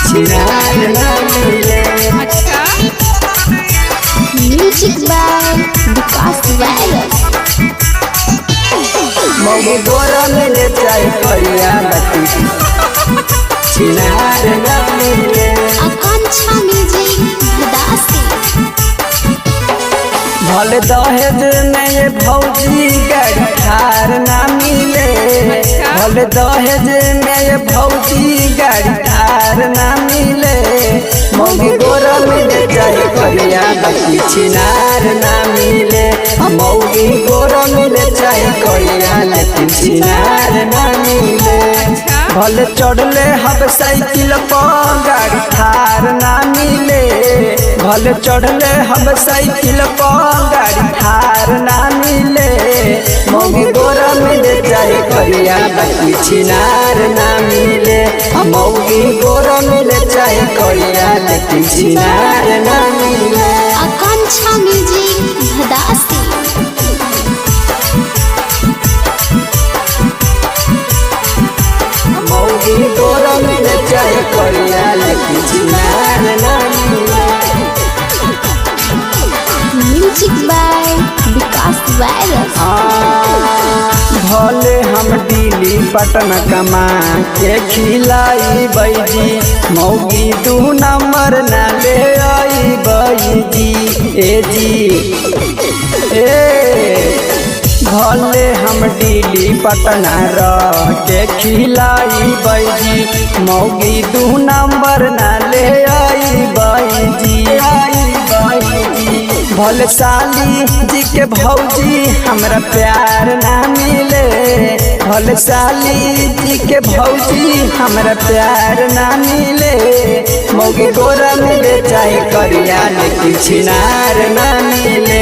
छिनार ना मिले। Music by Vikas Virus. मौगी गोरा मिले चाहे करिया लती, छिनार ना मिले। आकांक्षा म्यूजिक भदासी। भले दहेज में ये भौजी गाड़ी थार ना मिले। भले दहेज में ये भौजी गाड़ी थार ना मिले। मौगी गोरा मिले चाहे करिया लती, छिनार ना मिले। मौगी गोरा मिले चाहे करिया लती, छिनार ना मिले। भले चढ़ले हब साइकिल पर गाड़ी थार ना मिले। भले चढ़ले हम साइकिल पर गाड़ी थार ना मिले। मौगी गोरा मिले चाहे करिया लती, छिनार ना मिले। मौगी गोरा मिले चाहे करिया लती, छिनार ना मिले। आकांक्षा म्यूजिक भदासी। मौगी गोरा मिले चाहे करिया लती, छिनार ना मिले। Music by Vikas Virus. भले हम दिल्ली पटना कमा के खिलाई बैजी, मौगी 2 नंबर ना ले आई बैजी। ए जी भले हम दिल्ली पटना रह के खिलाई बैजी, मौगी 2 नंबर ना ले आई बैजी। भले साली जी के भौजी हमरा प्यार ना मिले। भले साली जी के भौजी हमरा प्यार ना मिले। मौगी गोरा मिले चाहे करिया लेकिन छिनार ना मिले।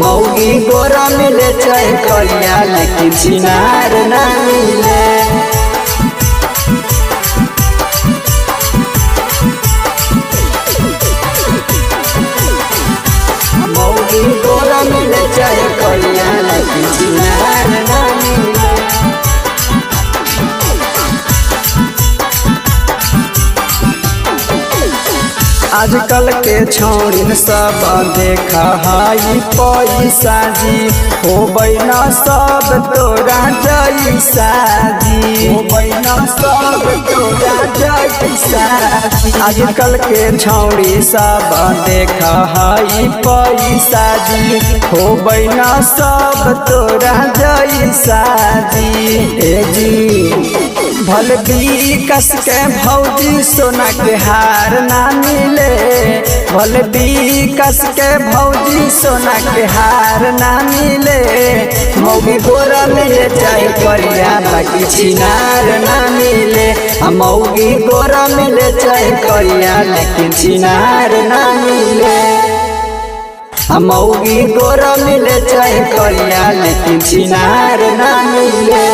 मौगी गोरा मिले चाहे करिया लेकिन छिनार ना मिले। मौगी गोरा मिले चाहे करिया लेकिन छिनार ना मिले। आजकल के छौड़िन सब देखा हाई पैसा जी, होबै न सब तोरा जैसा जी। होबै न सब तोरा जैसा। आजकल के छौड़ी सब देखा हाई पैसा जी, होबै न सब तोरा जैसा जी। ए जी भले विकास के भौजी सोना के हार ना मिले। भले विकास के भौजी सोना के हार ना मिले। मौगी गोरा मिले चाहे करिया बाकी छिनार ना मिले। मौगी गोरा मिले चाहे करिया लेकिन छिनार ना मिले। मौगी गोरा मिले चाहे करिया लेकिन छिनार ना मिले।